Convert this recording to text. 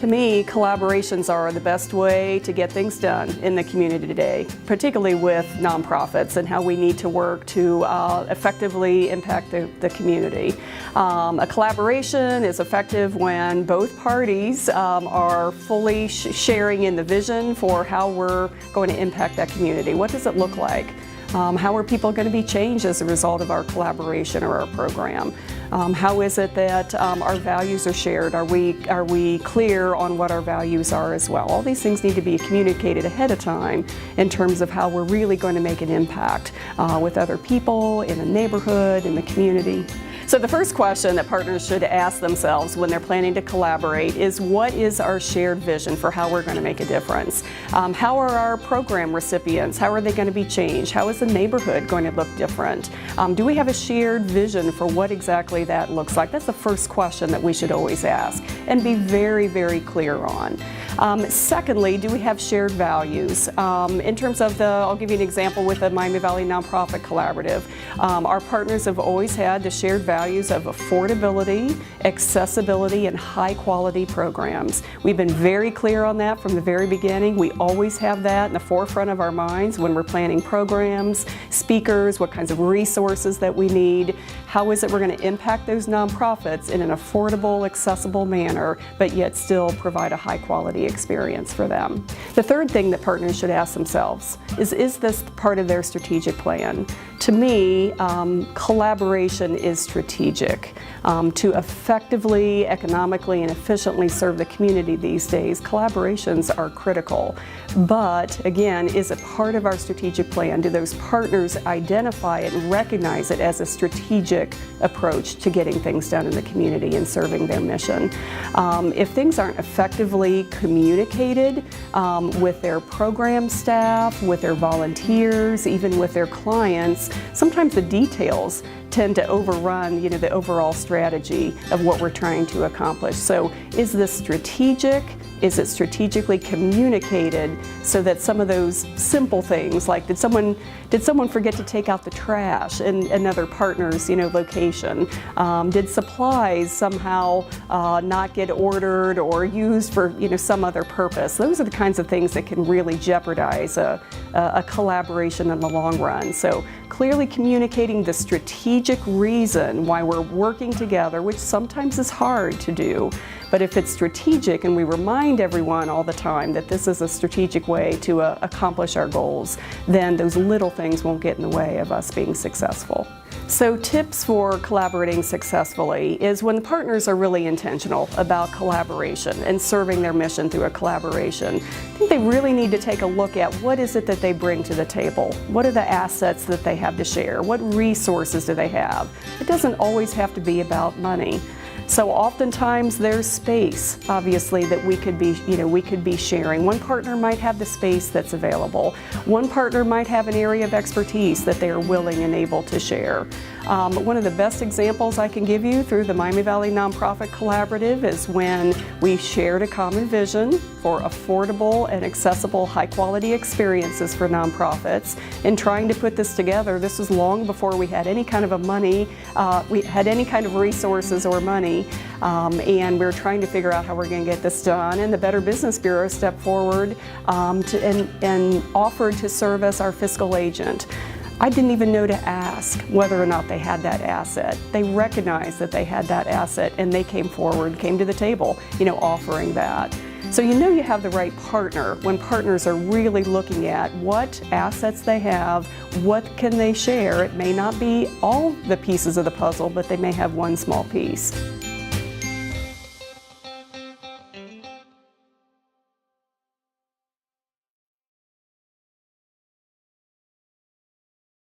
To me, collaborations are the best way to get things done in the community today, particularly with nonprofits and how we need to work to effectively impact the community. A collaboration is effective when both parties are fully sharing in the vision for how we're going to impact that community. What does it look like? How are people going to be changed as a result of our collaboration or our program? How is it that our values are shared? Are we clear on what our values are as well? All these things need to be communicated ahead of time in terms of how we're really going to make an impact with other people, in the neighborhood, in the community. So the first question that partners should ask themselves when they're planning to collaborate is, what is our shared vision for how we're going to make a difference? How are our program recipients? How are they going to be changed? How is the neighborhood going to look different? Do we have a shared vision for what exactly that looks like? That's the first question that we should always ask and be very, very clear on. Secondly, do we have shared values? In terms of I'll give you an example with the Miami Valley Nonprofit Collaborative. Our partners have always had the shared values of affordability, accessibility, and high-quality programs. We've been very clear on that from the very beginning. We always have that in the forefront of our minds when we're planning programs, speakers, what kinds of resources that we need. How is it we're going to impact those nonprofits in an affordable, accessible manner, but yet still provide a high-quality experience for them? The third thing that partners should ask themselves is this part of their strategic plan? To me, collaboration is strategic. To effectively, economically, and efficiently serve the community these days, collaborations are critical. But again, is it part of our strategic plan? Do those partners identify it and recognize it as a strategic approach to getting things done in the community and serving their mission? If things aren't effectively communicated with their program staff, with their volunteers, even with their clients, sometimes the details tend to overrun, the overall strategy of what we're trying to accomplish. So is this strategic? Is it strategically communicated so that some of those simple things, like did someone forget to take out the trash in another partner's location? Did supplies somehow not get ordered or used for some other purpose? Those are the kinds of things that can really jeopardize a collaboration in the long run. So clearly communicating the strategic reason why we're working together, which sometimes is hard to do, but if it's strategic and we remind everyone all the time that this is a strategic way to accomplish our goals, then those little things won't get in the way of us being successful. So tips for collaborating successfully is when the partners are really intentional about collaboration and serving their mission through a collaboration. I think they really need to take a look at what is it that they bring to the table. What are the assets that they have to share? What resources do they have? It doesn't always have to be about money. So oftentimes there's space, obviously, that we could be sharing. One partner might have the space that's available. One partner might have an area of expertise that they are willing and able to share. One of the best examples I can give you through the Miami Valley Nonprofit Collaborative is when we shared a common vision for affordable and accessible high-quality experiences for nonprofits. In trying to put this together, this was long before we had any kind of we had any kind of resources or money, and we were trying to figure out how we're going to get this done. And the Better Business Bureau stepped forward and offered to serve as our fiscal agent. I didn't even know to ask whether or not they had that asset. They recognized that they had that asset, and they came forward, came to the table, offering that. So you have the right partner when partners are really looking at what assets they have, what can they share. It may not be all the pieces of the puzzle, but they may have one small piece.